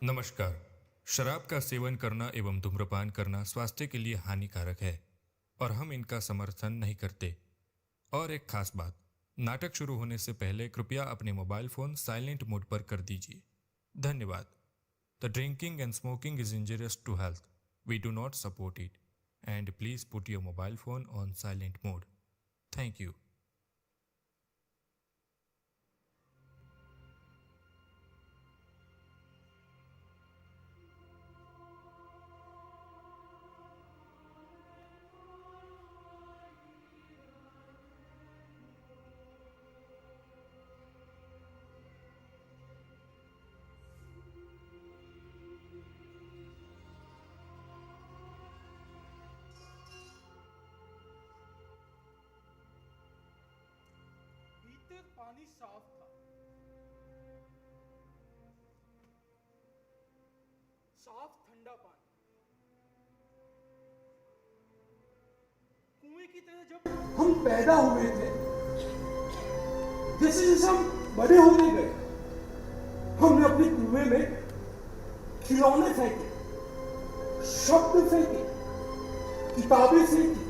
नमस्कार। शराब का सेवन करना एवं धूम्रपान करना स्वास्थ्य के लिए हानिकारक है और हम इनका समर्थन नहीं करते। और एक खास बात, नाटक शुरू होने से पहले कृपया अपने मोबाइल फोन साइलेंट मोड पर कर दीजिए। धन्यवाद। The drinking and smoking is injurious to health. We do not support it and please put your mobile phone on silent mode. Thank you. भीतर पानी साफ था। साफ ठंडा पानी, कुएं की तरह। जब हम पैदा हुए थे, जैसे जैसे हम बड़े होने गए, हमने अपने कुएं में खिलौने फेंके, शब्द फेंके, किताबें फेंकी,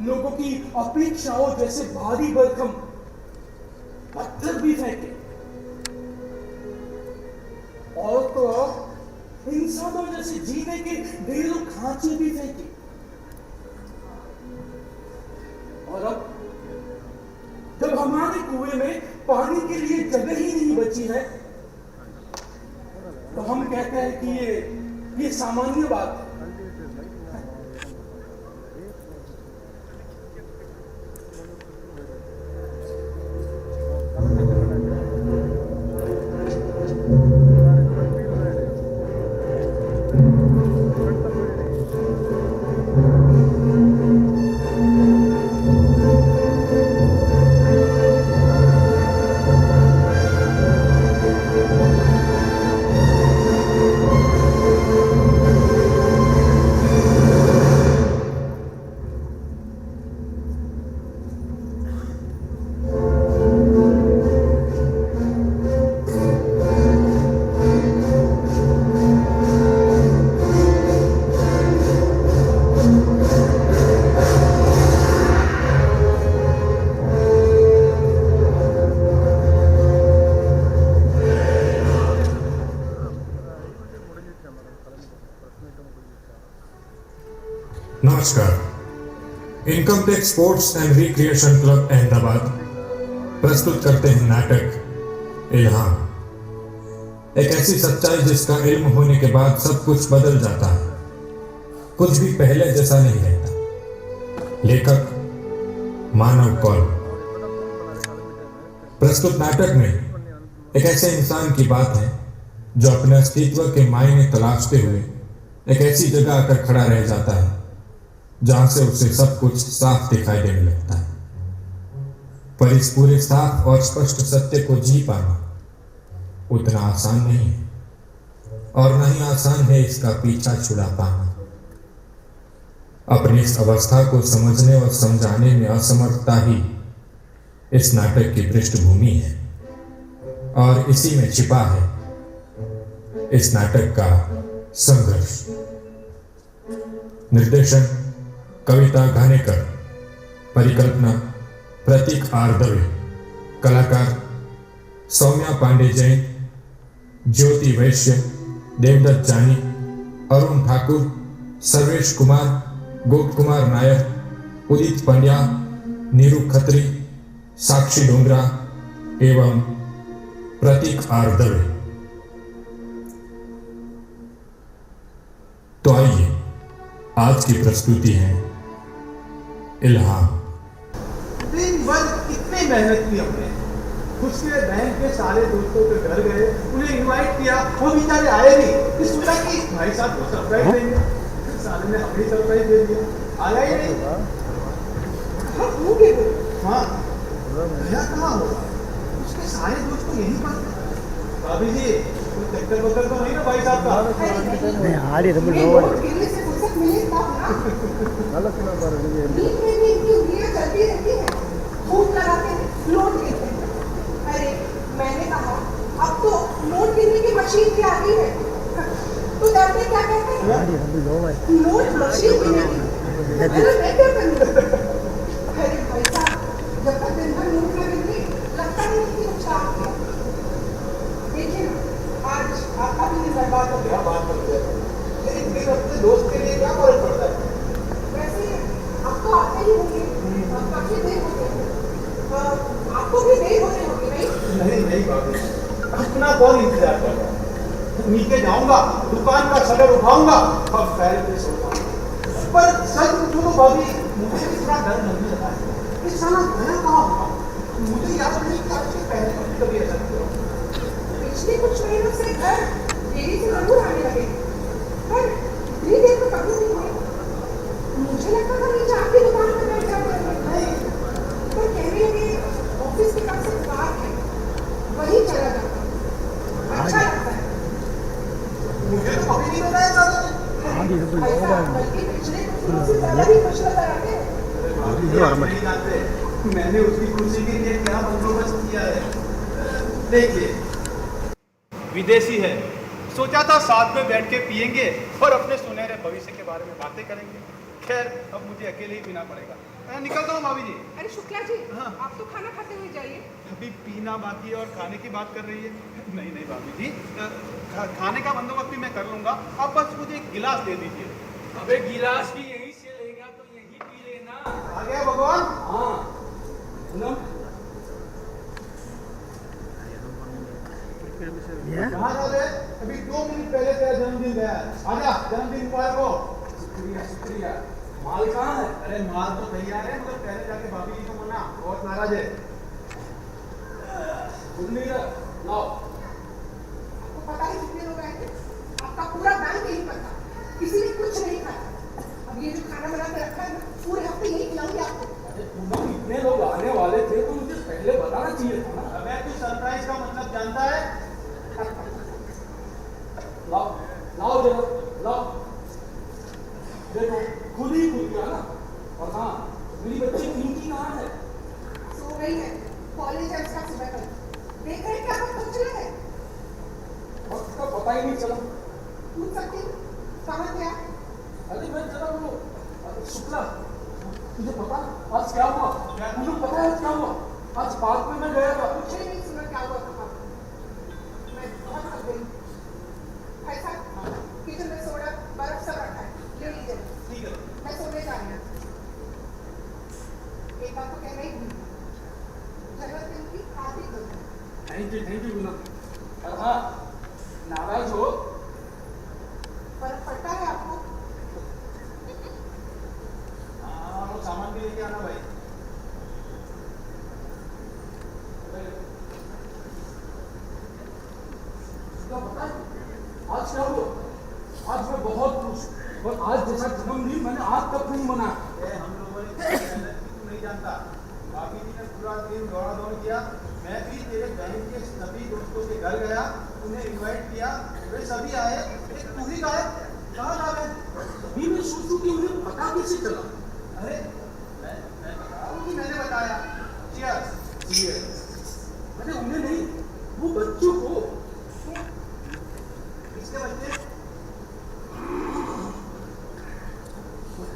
लोगों की अपेक्षाओं जैसे भारी भरकम पत्थर भी फेंके, और तो और इंसानों जैसे जीने के ढेरों खांचे भी फेंके। और अब जब हमारे कुएं में पानी के लिए जगह ही नहीं बची है, तो हम कहते हैं कि ये सामान्य बात है। नमस्कार। Income tax sports and recreation club Ahmedabad प्रस्तुत करते हैं नाटक इल्हाम। एक ऐसी सच्चाई जिसका इल्म होने के बाद सब कुछ बदल जाता है, कुछ भी पहले जैसा नहीं रहता। लेखक मानव कौल। प्रस्तुत नाटक में एक ऐसे इंसान की बात है जो अपने अस्तित्व के मायने तलाशते हुए एक ऐसी जगह आकर खड़ा रह जाता है जहां से उसे सब कुछ साफ दिखाई देने लगता है। पर इस पूरे साफ और स्पष्ट सत्य को जी पाना उतना आसान नहीं है, और न ही आसान है इसका पीछा छुड़ा पाना। अपनी इस अवस्था को समझने और समझाने में असमर्थता ही इस नाटक की पृष्ठभूमि है, और इसी में छिपा है इस नाटक का संघर्ष। निर्देशन कविता घानेकर। परिकल्पना प्रतीक आर दवे। कलाकार सौम्या पांडे जैन, ज्योति वैश्य, देवदत्त जानी, अरुण ठाकुर, सर्वेश कुमार, गोप कुमार नायर, उदित पंड्या, नीरू खत्री, साक्षी डोंगरा एवं प्रतीक आर दवे। तो आइए आज की प्रस्तुति है इल्हाम। दिन भर कितनी मेहनत की हमने। उसके बैंक के सारे दोस्तों के घर गए, उन्हें इनवाइट किया, वो बेचारे आए नहीं। सोचा कि भाई साहब को सरप्राइज देंगे, साले ने हमें सरप्राइज दे दिया, आया ही नहीं। हाँ, भैया कहाँ होगा? उसके सारे दोस्त को यही पता। भाभी जी कोई चक्कर बक्कर तो नहीं ना भाई साहब का? नहीं आ रही है मैंने कहा अब तो नोट गिनने की मशीन भी आ गई है। तो डर में क्या कहते हैं? हाड़ी हम लोग है नोट मशीन गिनेगी। अरे मैं क्या करूँ? अरे भाई साहब, जब तक दिन भर नोट न गिने, लगता नहीं कि कुछ काम किया। देखिए ना, आज आपका भी दिन बर्बाद हो गया। बात करते हैं लेकिन फिर अपने दोस्त के लिए क्या फर्क पड़ता है? वैसे अब तो आते ही होंगे, अब काफी देर हो गई। आपको भी देर होने होगी नहीं? नहीं भाभी, अपना कौन इंतजार कर रहा है? नीचे जाऊंगा, दुकान का शटर उठाऊंगा और पैर पे सोऊंगा। पर सच पूछो तो भाभी, मुझे भी थोड़ा डर लगने लगा है। इस साला गया कहाँ होगा? मुझे याद नहीं कि आपसे पहले कभी ऐसा किया। पिछले कुछ महीनों से घर देरी से जरूर आने लगे, पर इतनी देर तो कभी नहीं हुई। मुझे लगता था नीचे आपकी दुकान पर बैठ जाते हैं, पर कहने लगे ऑफिस के पास एक पार्क है, वहीं चला जाता हूँ। अच्छा लगता है। मुझे तो कभी नहीं बताया दादा ने। हाड़ी हम लोग ऐसा है बल्कि पिछले कुछ दिनों से ज्यादा ही खुश नजर आते हैं। भाभी, आप नहीं जानते मैंने उसकी खुशी के लिए क्या बंदोबस्त किया है। देखिए, विदेशी है, सोचा था साथ में बैठ के पिएंगे और अपने सुनहरे भविष्य के बारे में बातें करेंगे। खैर, अब मुझे अकेले ही पीना पड़ेगा। मैं निकलता हूँ भाभी जी। अरे शुक्ला जी, हाँ। आप तो खाना खाते हुए जाइए। अभी पीना बाकी है और खाने की बात कर रही है। नहीं भाभी जी, खाने का बंदोबस्त भी मैं कर लूंगा। आप बस मुझे एक गिलास दे दीजिए। अबे गिलास भी यहीं से लेगा तो यहीं पी लेना। आ गया भगवान। हाँ पूनम, ये कहाँ जा रहे? अभी 2 मिनट पहले तेरा जन्मदिन गया है। आजा, जन्मदिन मुबारक हो। शुक्रिया शुक्रिया। माल कहाँ है? अरे माल तो तैयार है, मगर पहले जाके भाभी जी को मना, बहुत नाराज है। खुद नहीं रहा, लाओ। आपको पता है कितने लोग आए थे? आपका पूरा बैंक यही पर था, किसी ने कुछ नहीं खाया। अब ये जो खाना बना के रखा है ना, पूरे हफ्ते यही खिलाऊंगी आपको। अरे पूनम, इतने लोग आने वाले थे तो मुझे पहले बताना चाहिए था ना। अबे तू सरप्राइज का मतलब जानता है? लाओ लाओ जरा, लाओ। देखो खुद ही खुद गया ना। और हाँ, मेरी बच्ची पिंकी कहाँ है? सो गई है, कॉलेज है उसका सुबह कल। देख रहे हैं क्या आप पहुंच रहे हैं? वक्त का पता ही नहीं चला। पूछ सकती हूँ, कहाँ गया? अरे मैं जरा वो शुक्ला, तुझे पता है आज क्या हुआ? मुझे पता है आज क्या हुआ? आज पार्क में मैं गया था। मुझे नहीं सुना क्या हुआ था। मैं बहुत थक गई। भाई साहब, किचन में सोडा बर्फ सब रखा है, ले लीजिए। ठीक है। मैं सोने जा रही हूँ। एक बात तो कहना ही भूल गई, जन्मदिन की हार्दिक बधाई। Thank you Poonam. और हाँ, नाराज हो फर्क पड़ता है आपको? हाँ, वो सामान भी लेके आना भाई। क्या पता है आज क्या हुआ? आज मैं बहुत खुश हूँ और आज जैसा जन्मदिन मैंने आज तक नहीं मनाया। हम लोगों ने कितनी मेहनत की, तू नहीं जानता। भाभी जी ने पूरा दिन दौड़ा दौड़ किया। मैं भी तेरे बैंक के सभी दोस्तों के घर गया, उन्हें इनवाइट किया, वे सभी आए। एक तू ही गायब, कहाँ जा रहे? अभी मैं सोचूं कि उन्हें पता कैसे चला। अरे मैं बता रहा हूँ कि मैंने बताया। Cheers। अरे उन्हें नहीं, वो बच्चों को। किसके बच्चे?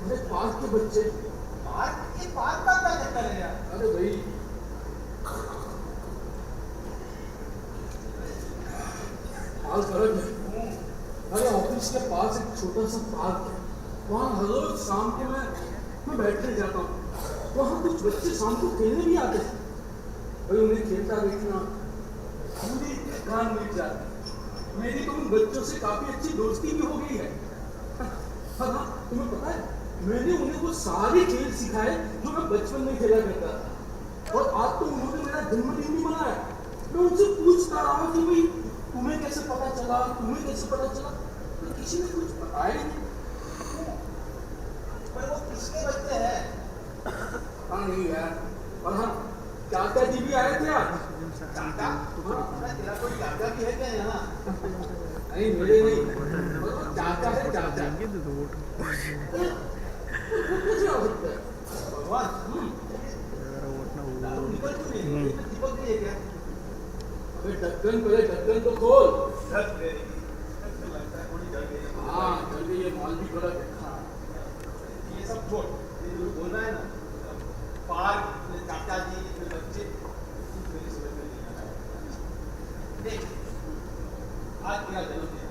मेरे पास के बच्चे। पार्क? ये पार्क का क्या चक्कर है यार? अरे भाई, हाल फर्क है। अरे ऑफिस के पास एक छोटा सा पार्क है, वहाँ हर रोज शाम को मैं बैठने जाता हूँ। वहाँ कुछ बच्चे शाम को खेलने भी आते हैं। भाई उन्हें खेलता देखना पूरी थकान मिट जाती है। मेरी तो उन बच्चों से काफी अच्छी दोस्ती भी हो गई है। हाँ, तुम्हें पता है मैंने उन्हें वो सारे खेल सिखाए जो मैं बचपन में खेला करता था। और आज तो उन्होंने मेरा जन्मदिन भी मनाया। मैं उनसे पूछता रहा कि भाई तुम्हें कैसे पता चला, तुम्हें कैसे पता चला, तो किसी ने कुछ बताया ही नहीं। पर वो किसके बच्चे हैं? हाँ नहीं यार। और हाँ, चाचा जी भी आए थे आज। चाचा? हाँ, तेरा कोई चाचा भी है क्या यहाँ? नहीं मेरे नहीं, मतलब चाचा है चाचा। वो कैसे आ सकता है? भगवान, दारू निकल क्यों नहीं? दीपक भी है क्या? अबे ढक्कन पहले ढक्कन तो खोल। ढक गई, लगता है थोड़ी ढक गई। हाँ जल्दी, ये माल भी बड़ा है। हाँ, ये सब छोड़, ये जो बोल रहा है ना, पार्क, चाचा जी, ये बच्चे, कुछ मेरी समझ में नहीं आ रहा है। देख, आज तेरा जन्मदिन है,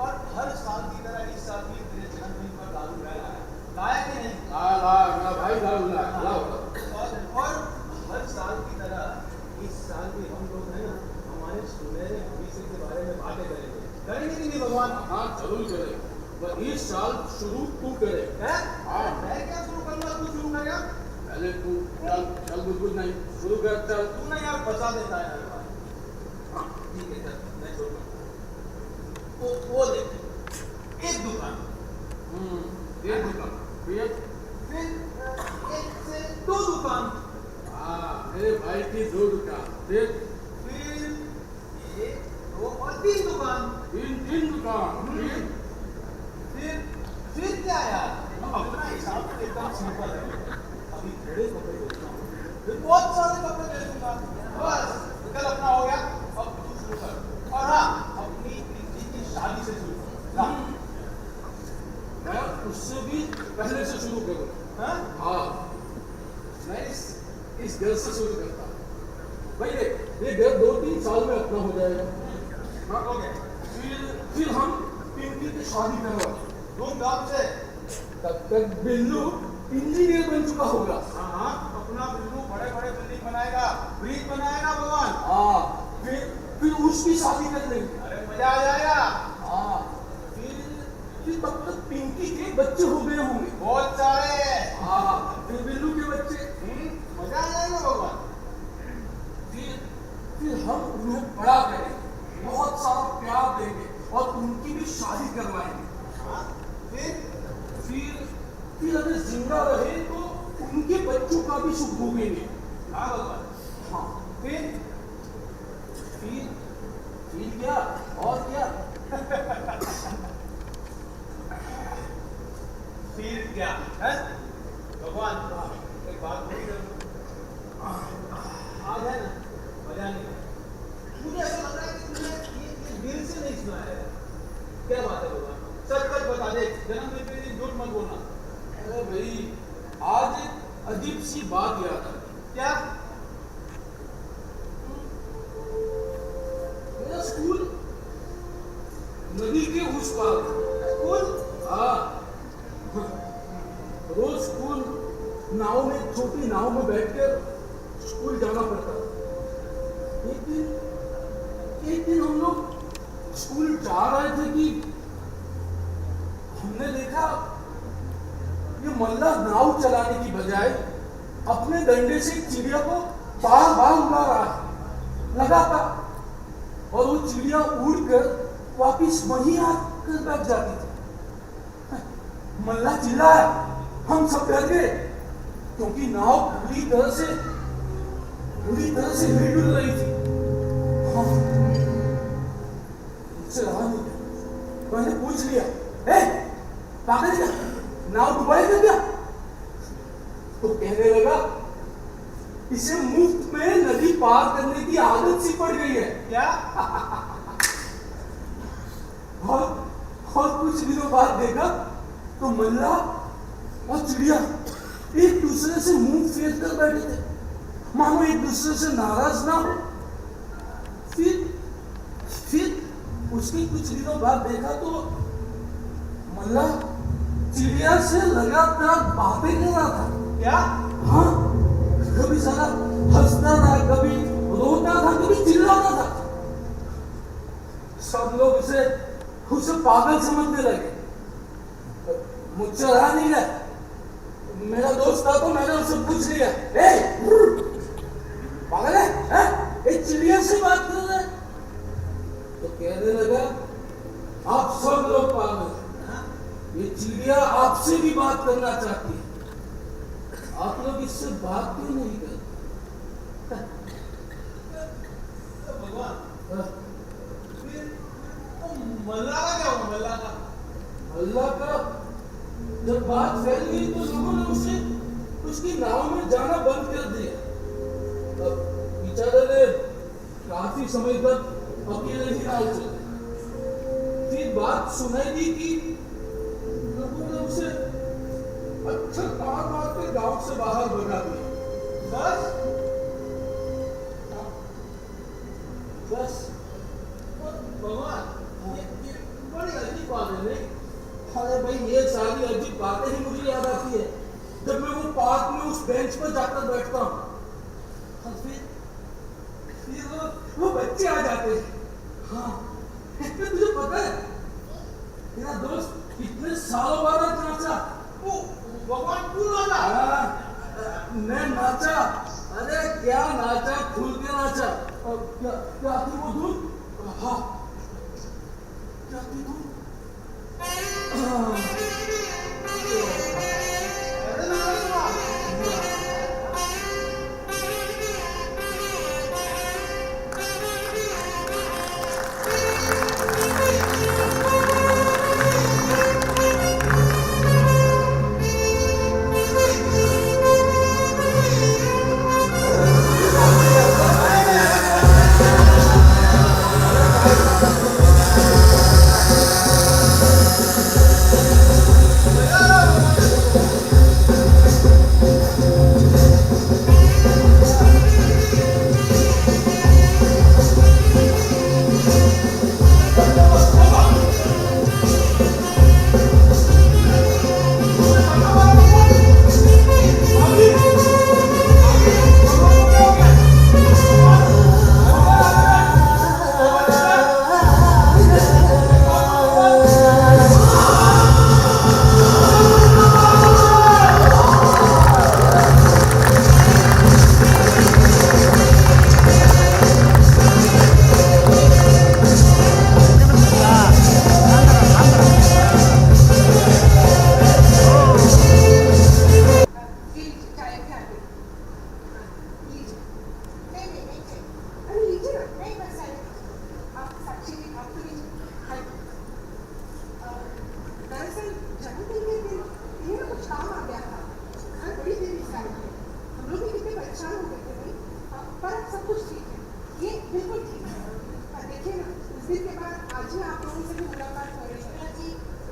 और हर साल की तरह इस साल भी तेरे जन्मदिन पर दारू ला रहा है, लाया कि नहीं? ला मेरा भाई दारू ला। और हर साल की तरह इस साल भी हम लोग हैं ना, हमारे सुनहरे भविष्य के बारे में बातें करेंगे कि नहीं भगवान? हाँ जरूर करे, पर इस साल शुरू तू करे। हैं? हाँ। मैं क्या शुरू करूँगा, तू शुरू करेगा? पहले तू चल चल, बिल्कुल नहीं शुरू कर, चल। तू ना यार फंसा देता है यार भाई। हाँ, ठीक है चल, मैं शुरू करता हूँ। वो देख, एक दुकान, ये दुकान, फिर एक से दो दुकान, हाँ मेरे भाई की 2 दुकान, फिर फिर एक, दो और 3 दुकान, 3 दुकान, फिर क्या यार? अपना हिसाब तो एकदम सिंपल है। अभी थोड़े कपड़े बेचता हूँ, फिर बहुत सारे कपड़े बेचूंगा, बस कल अपना हो गया। अब तू शुरू कर, और हाँ, अपनी प्रीति की शादी से शुरू कर। मैं उससे भी पहले से शुरू करूँ। हाँ? हाँ, मैं इस घर से शुरू करता हूँ। भाई देख, ये घर 2-3 साल में अपना हो जाएगा। हाँ, हो गया। फिर हम पिंकी की शादी करवाएंगे। धूमधाम से। तब तक बिल्लू इंजीनियर बन चुका होगा। हाँ हाँ, अपना बिल्लू बड़े बड़े बिल्डिंग बनाएगा, ब्रिज बनाएगा भगवान। हाँ, फिर उसकी शादी कर लेंगे। अरे मजा आ जाएगा। हाँ, फिर तब तक पिंकी के बच्चे हो गए होंगे बहुत सारे। हाँ, फिर बिल्लू के बच्चे। मजा आ जाएगा भगवान। फिर हम उन्हें बड़ा करेंगे, बहुत सारा प्यार देंगे और उनकी भी शादी करवाएंगे। हाँ, फिर अगर जिंदा रहे तो उनके बच्चों का भी सुख भोगेंगे। हाँ भगवान। हाँ, फिर क्या और क्या? फिर क्या है भगवान? एक बात बोली करो, आज है ना, मजा नहीं है। मुझे ऐसा लग रहा है कि तुमने ये दिल से नहीं सुना है। क्या बात है भगवान? सच सच बता दे, जन्मदिन पे झूठ मत बोलना। अरे भाई, आज एक अजीब सी बात याद आई। क्या? मेरा स्कूल नदी के उस पार था। स्कूल? हाँ, रोज स्कूल नाव में, छोटी नाव में बैठकर स्कूल जाना पड़ता था। एक दिन हम लोग स्कूल जा रहे थे कि हमने देखा ये मल्ला नाव चलाने की बजाय अपने डंडे से चिड़िया को बार बार उड़ा रहा है, लगातार, और वो चिड़िया उड़कर वापिस वहीं आकर बैठ जाती थी। मल्ला चिल्लाया, हम सब डर गए क्योंकि नाव पूरी तरह से हिल रही थी। मुझसे रहा नहीं, मैंने पूछ लिया, पागल क्या, नाव डुबाएगा क्या? तो कहने लगा, इसे मुफ्त में नदी पार करने की आदत सी पड़ गई है। क्या? और कुछ दिनों बाद देखा तो मल्ला और चिड़िया एक दूसरे से मुंह फेर कर बैठे थे, मानो एक दूसरे से नाराज ना हो। फिर उसके कुछ दिनों बाद देखा तो मल्ला चिड़िया से लगातार बातें कर रहा था। क्या? हाँ, कभी सारा हंसता था, कभी रोता था, कभी चिल्लाता था। सब लोग उसे पागल समझने लगे। मुझसे रहा नहीं गया, मेरा दोस्त था तो मैंने उससे पूछ लिया, पागल है? एक चिड़िया से बात कर रहा है? तो कहने लगा, आप सब लोग पागल हैं, ये चिड़िया आपसे भी बात करना चाहती है, आप लोग इससे बात क्यों नहीं करते? भगवान, फिर मल्ला का क्या हुआ? मल्ला का जब बात फैल गई तो लोगों ने उसकी नाव में जाना बंद कर दिया। अब बेचारे ने काफी काफी समय तक अकेले ही हाल चले। फिर बात सुनाई दी कि लोगों ने उसे अच्छा मार के गांव से बाहर भगा दिया। बस भगवान, ये बड़ी अजीब बात है नहीं? अरे भाई, ये सारी अजीब बातें ही मुझे याद आती है जब मैं वो पार्क में उस बेंच पर जाकर बैठता हूँ। फिर वो बच्चे आ जाते हैं। हाँ, फिर तुझे पता है तेरा दोस्त कितने सालों बाद नाचा। वो भगवान क्यों नाचा? मैं नाचा। अरे क्या नाचा, खुल के नाचा। क्या थी वो धुन? हाँ, क्या थी धुन?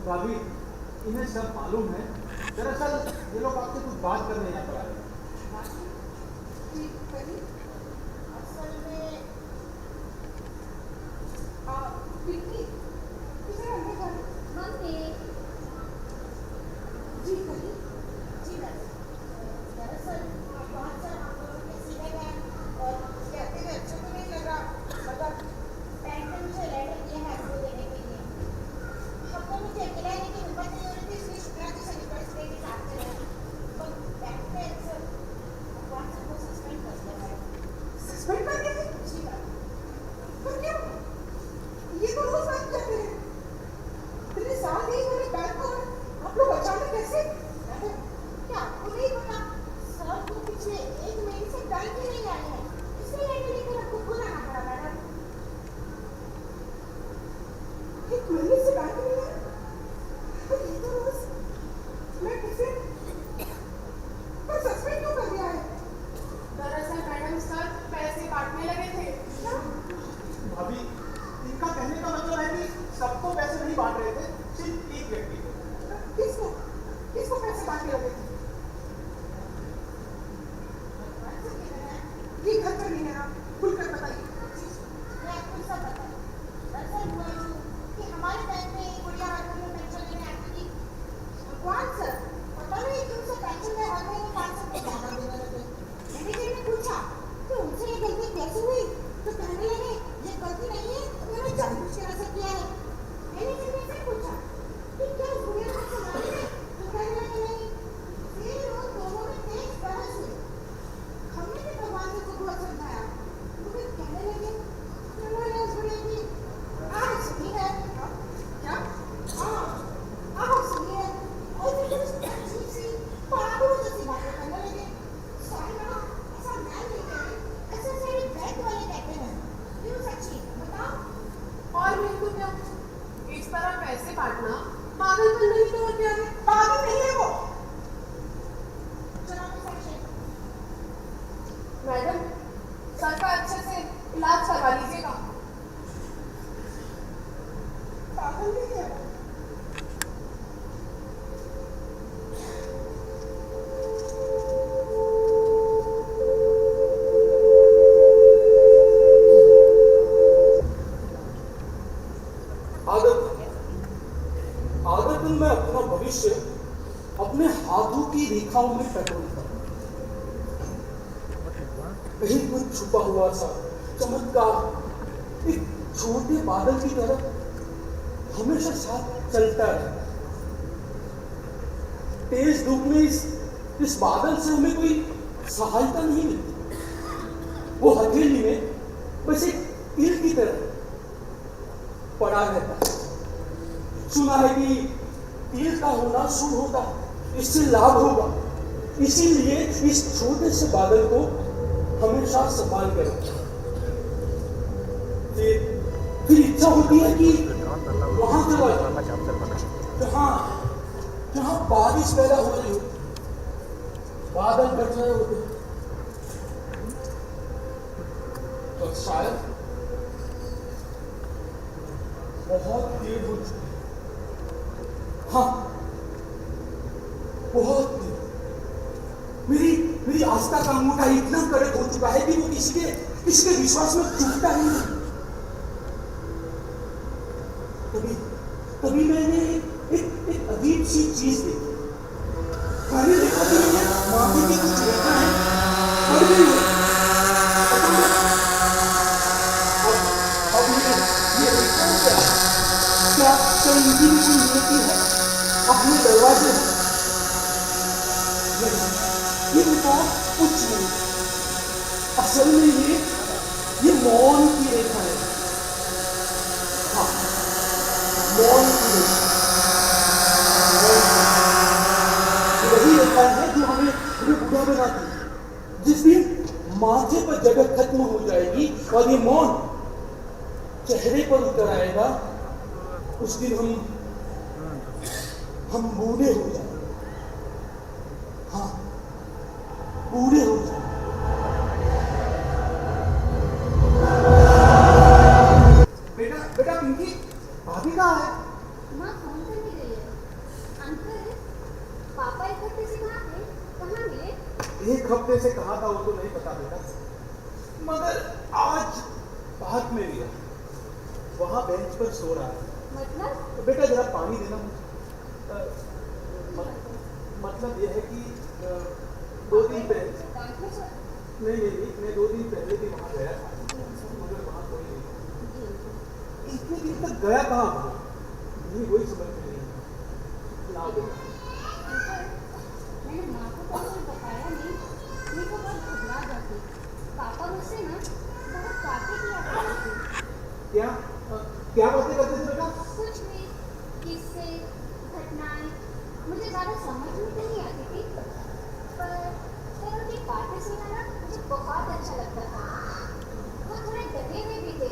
भाभी, इन्हें सब मालूम है। दरअसल ये लोग आपसे कुछ बात करने यहाँ पर आए हैं। असल में पिंकी, किधर अंदर जा रही? मम्मी जी कही जी बस। दरअसल बहुत सारे हम लोगों के सीधे गए और कहते हुए अच्छा तो नहीं लगा, मतलब बैंक ने मुझे लेटर दिया है आपको देने के लिए। हमको मुझे अकेला रहने की हिम्मत नहीं हो रही थी, इसलिए शुक्रिया जी से रिक्वेस्ट के साथ चले। पर बैंक ने अक्सर भगवान सबको सस्पेंड कर दिया है। सस्पेंड कर दिया? जी बात। पर क्यों? ये तो रोज बात करते हैं। इतने साल नहीं हुए बैंक को, आप लोग अचानक कैसे? क्या आपको नहीं पता? सर को पिछले 1 महीने से बैंक ही नहीं आए हैं, इसलिए लेटर लेकर आपको खुद आना पड़ा मैडम। 1 महीने से बैंक नहीं आए? पर ये तो रोज मैं कैसे? पर सस्पेंड क्यों कर दिया है? दरअसल मैडम सर पैसे बांटने लगे थे। क्या? भाभी, इनका कहने का मतलब है कि सबको पैसे नहीं बांट रहे थे, सिर्फ एक व्यक्ति को। किसको? किसको पैसे बांटने लगे थे? ये घर पर नहीं है ना, खुलकर बताइए। मैं आपको सब बताऊं। दरअसल हुआ यूं कि हमारे बैंक में एक गुड़िया हर महीने पेंशन लेने आती थी। भगवान सर, पता नहीं क्यों से पेंशन में हर महीने 500 रुपये ज्यादा देने लगे। मैनेजर ने पूछा कि उनसे ये गलती कैसे हुई, तो कहने लगे ये गलती नहीं है, मैंने जानबूझ कर ऐसा किया है। मैनेजर ने फिर पूछा कि क्या उस गुड़िया को संभाली है, तो कहने लगे नहीं। फिर उन दोनों में तेज बहस हुई। हमने भी भगवान जी को बहुत समझाया, तो फिर कहने लगे उन्होंने उस गुड़िया की आह सुनी है। क्या? आह सुनी है। और फिर कुछ अजीब सी पागलों जैसी बातें करने लगे। सॉरी मैडम, ऐसा मैं नहीं कह रही, ऐसा सारे बैंक वाले कहते हैं। क्यों सच्ची बताओ? और नहीं तो क्या, इस तरह पैसे बांटना पागलपन नहीं तो और क्या है? पागल नहीं है वो। चलो मैं सच मैडम सर का अच्छे से इलाज करवा लीजिएगा। पागल नहीं है। आदतन मैं अपना भविष्य अपने हाथों की रेखाओं में टटोलता हूं। कहीं कुछ छुपा हुआ सा चमत्कार एक छोटे बादल की तरह हमेशा साथ चलता है। तेज धूप में इस बादल से हमें कोई सहायता नहीं मिलती। वो हथेली में बस एक तीर की तरह पड़ा रहता है। सुना है कि तीर का होना शुभ होता है, इससे लाभ होगा। इसीलिए इस छोटे से बादल को हमेशा संभाल कर रखो। फिर इच्छा होती है कि वहां चला जाए जहां बारिश पैदा हो रही हो, बादल बच रहे होते, तो शायद बहुत देर हो चुकी। हाँ, बहुत देर। मेरी आस्था का अंगूठा इतना कड़क हो चुका है कि वो किसके विश्वास में चुभता ही नहीं। तभी मैंने एक अजीब सी चीज देखी। मैंने देखा कि माथे की कुछ रेखा है पड़ गई है। अब ये रेखा क्या इनकी भी कोई नीति है? अपने दरवाजे ये रेखा कुछ नहीं, असल में ये मौन की रेखा है। हाँ, मौन की रेखा। वही रेखा है जो हमें बुरा बनाती है। जिस दिन माथे पर जगह खत्म हो जाएगी और ये मौन चेहरे पर उतर आएगा, उस दिन हम बूढ़े हो जाएंगे। हाँ, बूढ़े हो जाएंगे। बेटा पिंकी, भाभी कहाँ है? माँ फोन करने गई है। अंकल, पापा एक हफ्ते से कहाँ मिले? एक हफ्ते से कहा था वो तो नहीं पता बेटा, मगर आज बात में लिया, वहां बेंच पर सो रहा है। मतलब? तो बेटा जरा पानी देना मुझे। मतलब यह है कि 2 दिन पहले नहीं, मैं 2 दिन पहले भी वहां गया था, मगर वहां कोई नहीं। इतने दिन तक गया कहाँ था, नहीं वही समझ में नहीं ना बेटा। मैंने माँ को कभी बताया नहीं, मेरे को बहुत घबरा जाती। पापा मुझसे ना बहुत बातें किया करते थे। क्या बातें करते थे बेटा? कुछ भी किस्से, घटनाएं मुझे ज़्यादा समझ में तो नहीं आती थी, पर उनकी बातें सुनना ना मुझे बहुत अच्छा लगता था। वो थोड़े डरे हुए भी थे,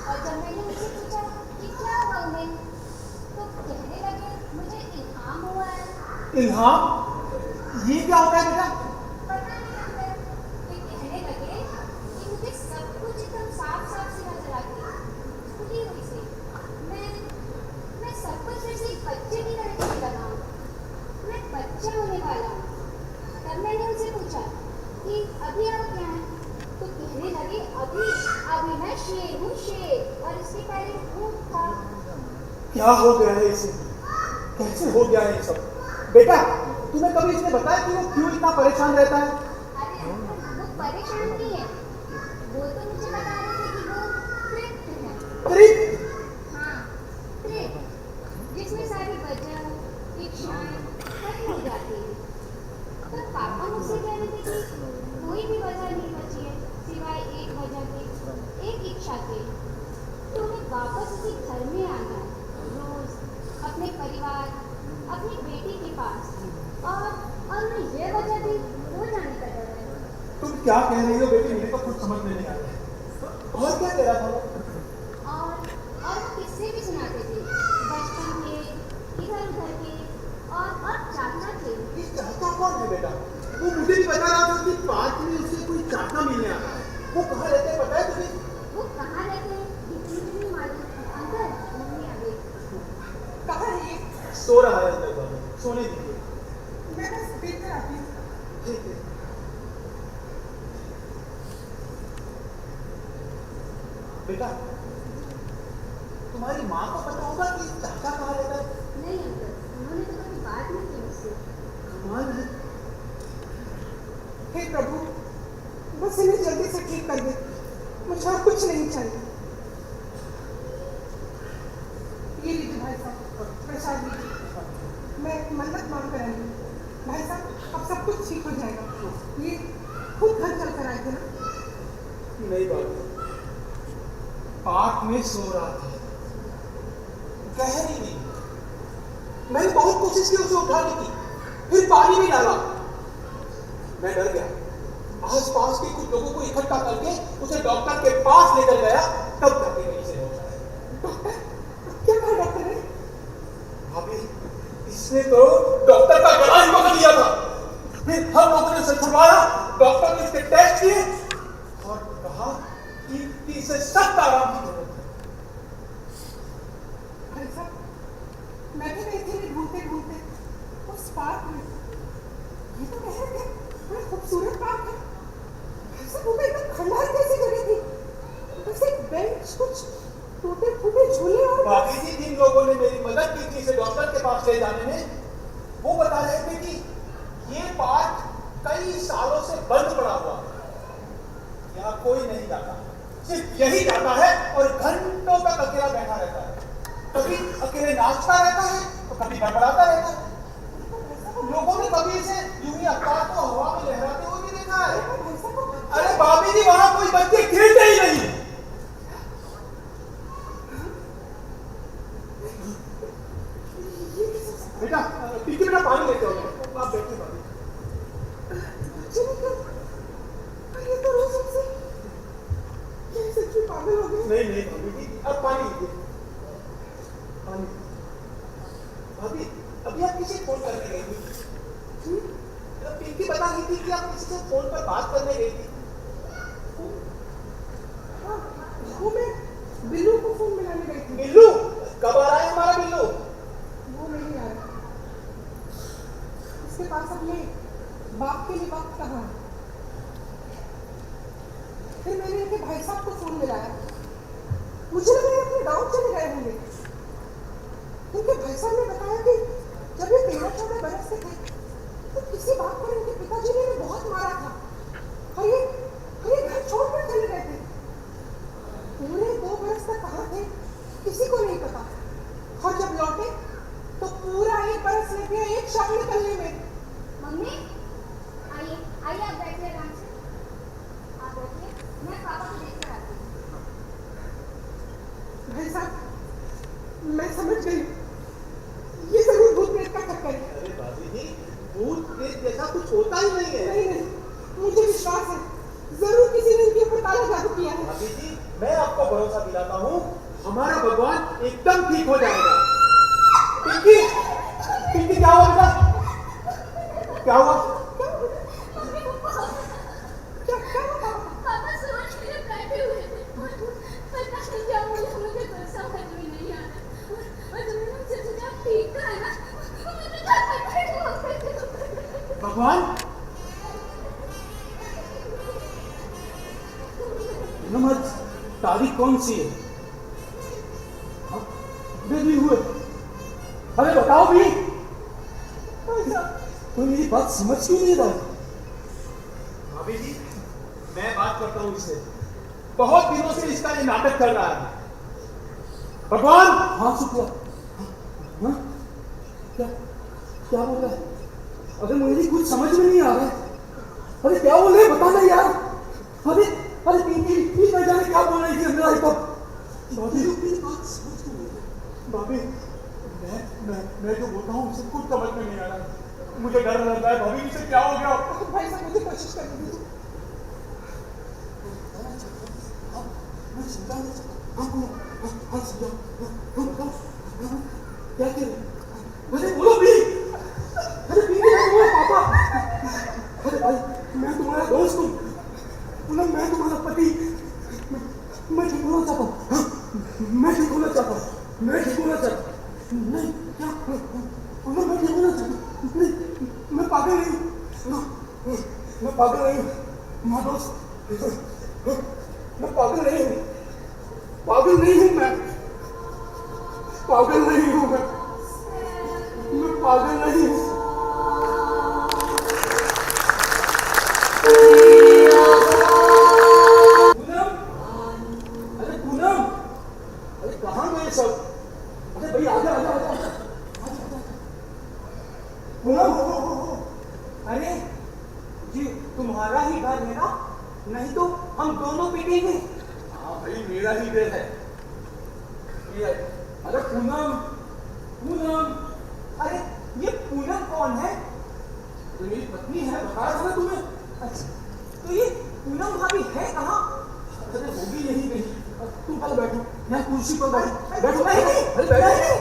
और जब मैंने उनसे पूछा कि क्या हुआ उन्हें, तो कहने लगे मुझे इल्हाम हुआ है। इल्हाम? ये क्या होता है बेटा? पता नहीं अंकल, वे कहने लगे कि मुझे सब कुछ एकदम साफ साफ सी नजर आती है, खुली हुई सी। मैं सब कुछ जैसे एक बच्चे की तरह जीने लगा हूँ। मैं बच्चा होने वाला हूँ। तब मैंने उनसे पूछा कि अभी आप क्या हैं, तो कहने लगे अभी मैं शेर हूँ, शेर, और इसके पहले ऊँट था। क्या हो गया है इसे? कैसे हो गया है ये सब? बेटा तुम्हें कभी इसने बताया कि वो क्यों इतना परेशान रहता है? अरे अंकल, वो परेशान नहीं है, वो तो मुझे बता रहे थे कि वो तृप्त है। अरे हाँ, तृप्त, जिसमें सारी वजह, इच्छाएं खत्म हो जाती है। तो पापा मुझसे कह रहे थे कि कोई भी वजह नहीं बची है सिवाय एक वजह के, एक इच्छा के। तो हमें वापस उसी घर में आना है, रोज अपने परिवार, अपनी बेटी के पास। और मैं ये वजह भी हो जाने का डर है। तुम क्या कह रही हो बेटी? मेरे को कुछ समझ में नहीं आ रहा। और क्या कह रहा था वो? और वो किस्से भी सुनाते थे, बचपन के, इधर उधर के, और चाचा थे। ये चाचा कौन है बेटा? वो मुझे भी बता रहा था कि पार्क में उसे कोई चाचा मिलने आता है। वो कहाँ रहते हैं पता है तुझे? वो कहाँ रहते हैं ये भी नहीं मालूम। अंकल, मम्मी आ गई। सो रहा है अंदर बाबू, सोने दीजिए। मैं बस देख कर आती हूँ। ठीक है। बेटा, तुम्हारी माँ को पता होगा कि चाचा कहाँ रहता है? नहीं अंकल, उन्होंने तो कभी बात नहीं की मुझसे। कमाल है। हे प्रभु, बस इन्हें जल्दी से ठीक कर दे। मुझे और कुछ नहीं चाहिए। ये लीजिए भाई साहब, प्रसाद लीजिए। मैं मन्नत मांग कर आई हूँ। भाई साहब, अब सब कुछ ठीक हो जाएगा। ये खुद घर चल कर आए थे ना? नहीं बाबू, पार्क में सो रहा था, गहरी नींद। मैंने बहुत कोशिश की उसे उठाने की, फिर पानी में डाला। मैं डर गया। आसपास के कुछ लोगों को इकट्ठा करके उसे डॉक्टर के पास लेकर गया, तब जाके कहीं से होश आया। डॉक्टर, क्या कहा डॉक्टर ने? भाभी, इसने तो डॉक्टर का गला ही पकड़ लिया था। फिर हम लोगों ने उसे छुड़वाया, डॉक्टर ने इसके टेस्ट किए और कहा कि इसे सख्त आराम की जरूरत है। भाई साहब, मैं भी गई थी ढूंढते ढूंढते उस पार्क में। ये तो कह रहे थे बड़ा खूबसूरत पार्क है। भाई साहब, वो तो एकदम खंडहर जैसी जगह थी। बस एक बेंच, कुछ टूटे फूटे झूले और बाकी जी, जिन लोगों ने मेरी मदद की थी इसे डॉक्टर के पास ले जाने में, वो बता रहे थे कि ये पार्क कई सालों से बंद पड़ा हुआ है। यहाँ कोई नहीं जाता, सिर्फ यही जाता है और घंटों तक अकेला बैठा रहता है। कभी अकेले नाचता रहता है तो कभी बड़बड़ाता रहता है। लोगों ने कभी इसे यूं ही अवतार को हवा में लहराते हुए भी देखा है। अरे भाभी जी, वहां कोई बच्चे खेलते ही नहीं। बेटा, पीके बेटा पानी लेते हो, आप बैठिए भाभी। ये तो रोज हमसे ये सच्ची पागल हो गई। नहीं नहीं भाभी जी, अब पानी लीजिए, पानी। भाभी, अभी आप किसी फोन करने गई थी? पिंकी बता रही थी कि आप किसी से फोन पर बात करने गई थी। हाँ, वो मैं बिल्लू को फोन मिलाने गई थी। बिल्लू? कब आ रहा है हमारा बिल्लू? वो नहीं आया। उसके पास अपने बाप के लिए वक्त कहाँ है? फिर मैंने इनके भाई साहब को फोन मिलाया। मुझे लगा ये अपने गाँव चले गए होंगे। इनके भाई साहब ने बताया कि जब ये 13-14 बरस के थे तो किसी बात पर इनके पिताजी ने इन्हें बहुत मारा था और ये घर छोड़कर चले गए थे। पूरे 2 बरस तक कहाँ थे किसी को नहीं पता, और जब लौटे तो पूरा 1 बरस लग गया एक शव निकलने में। मम्मी, आइए आइए, आप बैठिए आराम से। आप बैठिए, मैं पापा को देख कर आती हूँ। भाई साहब, मैं समझ गई, ये जरूर भूत प्रेत का चक्कर है। अरे भाभी जी, भूत प्रेत जैसा कुछ होता ही नहीं है। नहीं, मुझे विश्वास है, जरूर किसी ने इनके ऊपर काला जादू किया है। भाभी जी, मैं आपको भरोसा दिलाता हूँ, हमारा भगवान एकदम ठीक हो जाएगा। पिंकी, पिंकी क्या हुआ बेटा? क्या हुआ? पापा सोच के बैठे हुए थे। पता नहीं क्या बोला, मुझे तो समझ में नहीं आ रहा। और तुमने मुझसे सोचा आप ठीक तो है ना? मुझे तो भगवान, नमज तारीख कौन सी है? भी हुए? अरे बताओ भी, कोई मेरी बात समझ क्यों नहीं रहा? भाभी जी, मैं बात करता हूँ इससे, बहुत दिनों से इसका ये नाटक चल रहा है। भगवान, हाँ शुक्र। हाँ? क्या क्या बोल रहा है? अरे मुझे कुछ समझ में नहीं आ रहा है। अरे क्या बोल रहे हैं, बता ना यार। अरे अरे पीपी न जाने क्या बोल रही थी मेरा तो। भाभी, मैं जो बोलता हूँ उसे कुछ समझ में नहीं आ रहा। मुझे डर लग रहा है भाभी, इसे क्या हो गया? भाई साहब, मुझे कोशिश करने दीजिए। क्या कह रहे? अरे बोलो भी। अरे पीपी मैं तुम्हारा पापा। अरे भाई, मैं तुम्हारा दोस्त हूँ, मैं तुम्हारा पति। मैं ठीक होना चाहता हूँ। मैं ठीक होना चाहता हूँ। नहीं, क्या मैं नहीं होना चाहता। नहीं, मैं पागल नहीं हूँ। मैं पागल नहीं हूँ माँ दोस्त, मैं पागल नहीं हूँ। पागल नहीं हूँ मैं, पागल नहीं हूँ मैं पागल नहीं हूँ। पूनम, अरे पूनम, अरे कहाँ गए सब? अरे भाई आजा आजा आजा आजा। पूनम, अरे ये तुम्हारा ही घर है ना? नहीं तो हम दोनों पिटेंगे। हाँ भाई मेरा ही घर है ये। अरे पूनम, पूनम, अरे ये पूनम कौन है? तो मेरी पत्नी है, बताया था ना तुम्हें। अच्छा, तो ये पूनम भाभी है कहाँ? अरे होगी यही नहीं। तुम पहले बैठो, यहाँ कुर्सी पर बैठो। बैठो नहीं, नहीं, अरे बैठो। नहीं,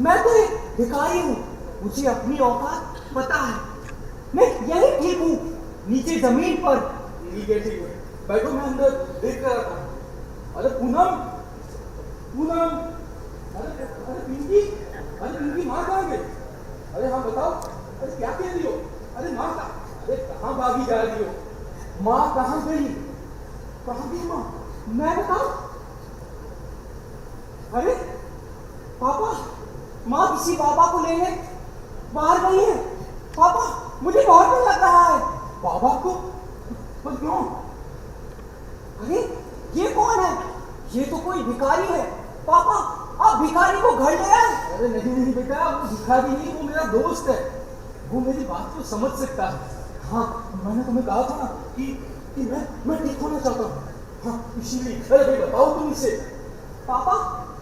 मैं तो एक भिखारी हूँ, मुझे अपनी औकात पता है। मैं यही ठीक हूँ, नीचे जमीन पर। ठीक है ठीक है, बैठो मैं अंदर देख कर आता हूँ। अरे पूनम, पूनम, अरे पिंकी माँ कहाँ गई? अरे हाँ बताओ, अरे क्या कह रही हो? अरे माँ का, अरे कहाँ भागी जा रही हो? माँ कहाँ गई? कहाँ गई माँ? मैं बताऊं? अरे पापा, माँ किसी बाबा को लेने बाहर गई है। पापा, मुझे बहुत डर लग रहा है। बाबा को? पर क्यों? अरे ये कौन है? ये तो कोई भिखारी है। पापा, आप भिखारी को घर ले आए? अरे नहीं नहीं बेटा, वो भिखारी नहीं, वो मेरा दोस्त है। वो मेरी बात को समझ सकता है। हाँ मैंने तुम्हें कहा था ना कि मैं ठीक होना चाहता हूँ। हाँ इसीलिए। अरे भाई बताओ तुम इसे। पापा,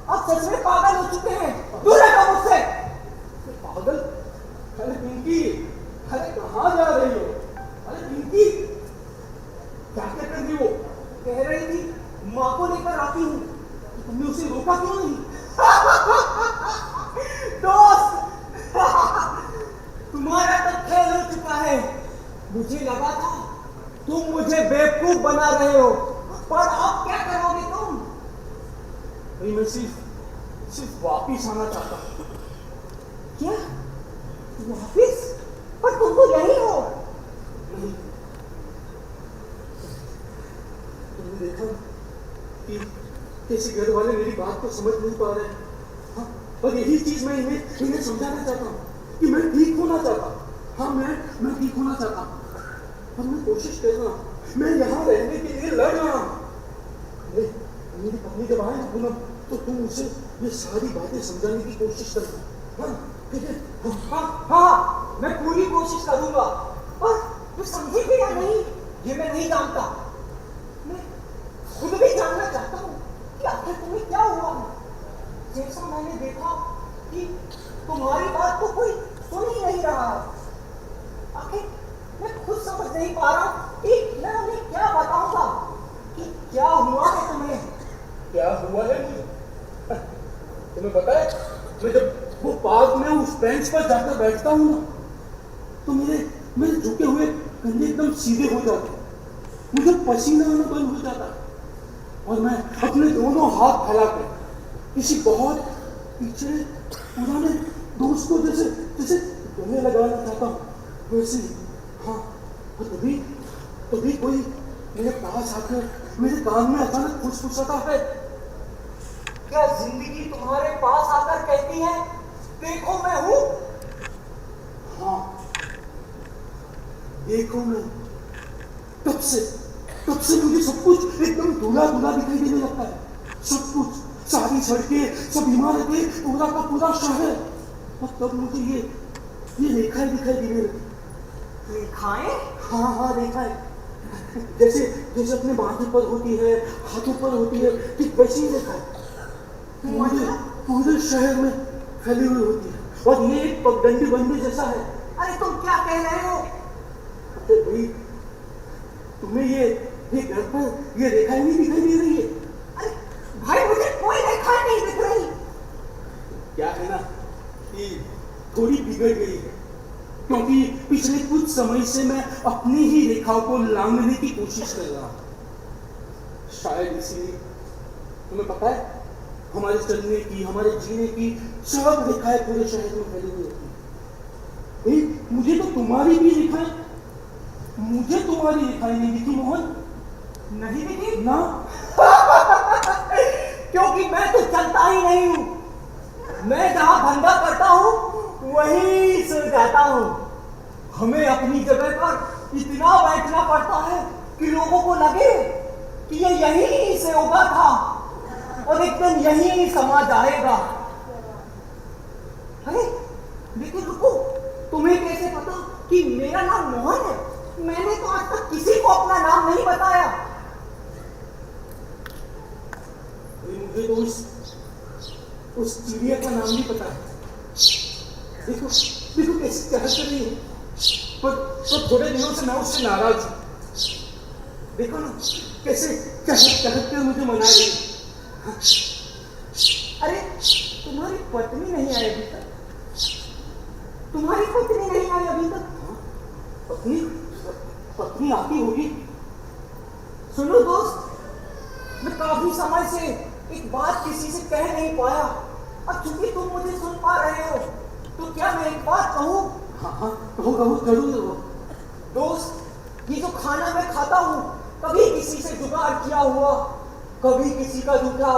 आप सच में पागल हो चुके हैं। दूर रहो मुझसे। पागल? अरे पिंकी, अरे कहाँ जा रही हो? अरे पिंकी, क्या कर रही हो? कह रही थी माँ को लेकर आती हूँ। तुमने उसे रोका क्यों नहीं? दोस्त, तुम्हारा तो खेल हो चुका है। मुझे लगा था तुम मुझे बेवकूफ बना रहे हो, पर अब क्या करोगे तुम? भाई मैं सिर्फ वापिस आना चाहता हूँ। क्या वापिस? पर तुम तो यही हो। नहीं, तुमने देखा कि कैसे घर वाले मेरी बात को समझ नहीं पा रहे हैं। हाँ, और यही चीज मैं इन्हें समझाना चाहता हूँ कि मैं ठीक होना चाहता हूँ। हाँ मैं ठीक होना चाहता हूँ, और मैं कोशिश कर रहा हूँ। मैं यहाँ रहने के लिए लड़ रहा हूँ। मेरी पत्नी जब आए ना पूनम, तो तुम उसे ये सारी बातें समझाने की कोशिश करना। हाँ ठीक है? हाँ हाँ, मैं पूरी कोशिश करूंगा, पर तू समझेगी या नहीं ये मैं नहीं जानता। मैं खुद भी जानना चाहता हूँ कि आखिर तुम्हें क्या हुआ है। जैसा मैंने देखा कि तुम्हारी बात तो कोई सुन ही नहीं रहा है। आखिर मैं खुद समझ नहीं पा रहा कि मैं उन्हें क्या बताऊंगा कि क्या हुआ है तुम्हें। क्या हुआ है मुझे? तुम्हें पता है, मैं जब वो पार्क में उस बेंच पर जाकर बैठता हूँ ना, तो मेरे झुके हुए कंधे एकदम सीधे हो जाते, मुझे पसीना आना बंद हो जाता, और मैं अपने दोनों हाथ फैलाकर किसी बहुत पीछे पुराने दोस्त को जैसे गले लगाना चाहता हूँ, वैसे ही। हाँ, और तभी कोई मेरे पास आकर मेरे कान में अचानक फुसफुसाता है। क्या जिंदगी तुम्हारे पास आकर कहती है देखो मैं हूं? हाँ, देखो मैं। तब से मुझे सब कुछ एकदम धुला दिखाई देने लगता है। सब कुछ, सारी सड़कें, सब इमारतें, पूरा का पूरा शहर। और तब मुझे ये रेखाएं दिखाई देने लगी। रेखाएं? हाँ रेखाएं, जैसे अपने माथे पर होती है, हाथों पर होती है, ठीक वैसी रेखाएं पूरे शहर में फैली हुई होती है, और ये एक पगडंडी बंदी जैसा है। अरे तुम क्या कह रहे हो? अरे भाई, तुम्हें ये घर पर ये रेखाएं नहीं दिखाई दे रही है? अरे भाई, मुझे कोई रेखा नहीं दिख रही। क्या है ना कि थोड़ी बिगड़ गई है, क्योंकि पिछले कुछ समय से मैं अपनी ही रेखाओं को लांघने की कोशिश कर रहा हूँ। शायद इसलिए। तुम्हें पता है, हमारे चलने की, हमारे जीने की सब रेखाएं पूरे शहर में फैली हुई होती है। मुझे तो तुम्हारी भी रेखाएं, मुझे तुम्हारी रेखाएं नहीं दिखी मोहन। नहीं दिखी ना क्योंकि मैं तो चलता ही नहीं हूँ। मैं जहाँ धंधा करता हूँ वहीं सो जाता हूँ। हमें अपनी जगह पर इतना बैठना पड़ता है कि लोगों को लगे कि ये यहीं से उगा था और एक दिन यहीं समा जाएगा। अरे लेकिन रुको, तुम्हें कैसे पता कि मेरा नाम मोहन है? मैंने तो आज तक किसी को अपना नाम नहीं बताया। मुझे तो उस चिड़िया का नाम भी पता है। देखो देखो कैसे चहक रही है, पर थोड़े दिनों से मैं उससे नाराज हूँ। देखो ना कैसे चहक चहक कर मुझे मना रही है। अरे तुम्हारी पत्नी नहीं आई अभी तक? तुम्हारी पत्नी नहीं आई अभी तक? पत्नी पत्नी आती होगी। सुनो दोस्त, मैं काफी समय से एक बात किसी से कह नहीं पाया। अब चूंकि तुम मुझे सुन पा रहे हो तो क्या मैं एक बात कहूँ? हाँ हाँ कहो कहो जरूर कहो। दोस्त, ये जो खाना मैं खाता हूँ कभी किसी से जुगाड़ किया हुआ, कभी किसी का झूठा।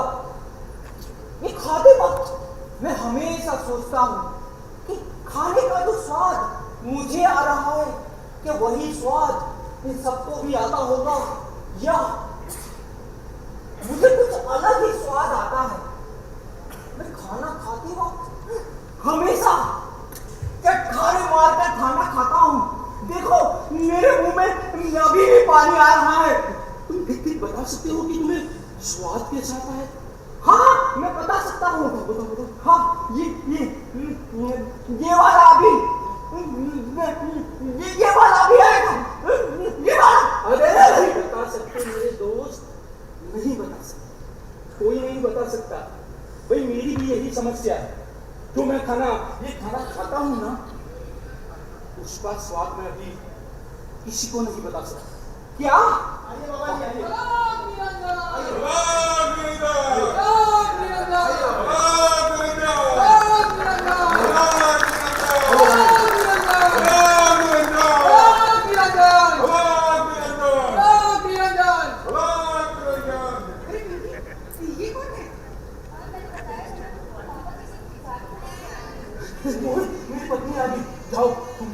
ये खाते वक्त मैं हमेशा सोचता हूँ कि खाने का जो स्वाद मुझे आ रहा है क्या वही स्वाद इन सबको भी आता होगा, या मुझे कुछ अलग ही स्वाद आता है। मैं खाना खाते वक्त हमेशा चटखारे मारकर खाना खाता हूँ। देखो मेरे मुंह में अभी भी पानी आ रहा है। तुम ठीक ठीक बता सकते हो कि तुम्हें स्वाद कैसा आता है? हाँ मैं बता सकता हूँ। बताओ बताओ। हाँ ये वाला अभी, ये वाला भी आएगा, ये वाला। अरे नहीं बता सकते मेरे दोस्त, नहीं बता सकते, कोई नहीं बता सकता। भाई मेरी भी यही समस्या है। जो मैं ये खाना खाता हूँ ना, उसका स्वाद मैं अभी किसी को नहीं बता सकता। क्या? आइए बाबा जी, आइए। ये कौन है? मेरी पत्नी आ गई। जाओ तुम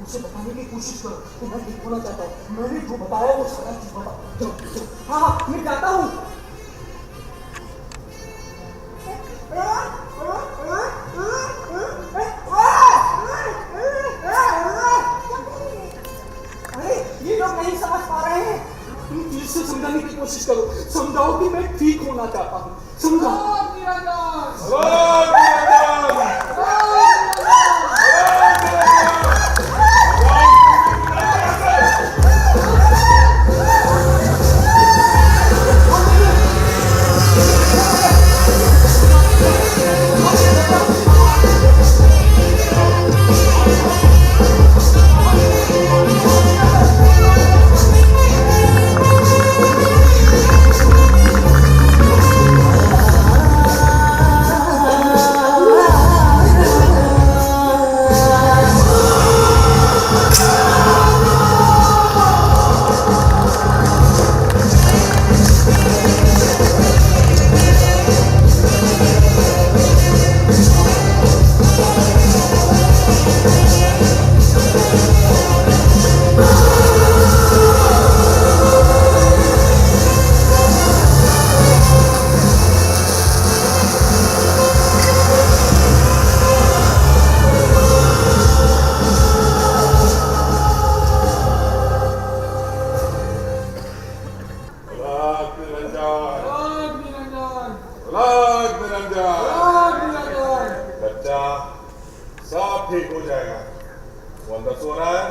उसे बताने की कोशिश करो कि मैं ठीक होना चाहता हूँ। मैंने जो बताया वो सारा चीज बताओ। जाओ जाओ। हाँ हाँ मैं जाता हूँ। अरे ये लोग नहीं समझ पा रहे हैं। तुम फिर से समझाने की कोशिश करो, समझाओ कि मैं ठीक होना चाहता हूँ। समझाओ। सब ठीक हो जाएगा। वो अंदर सो रहा है,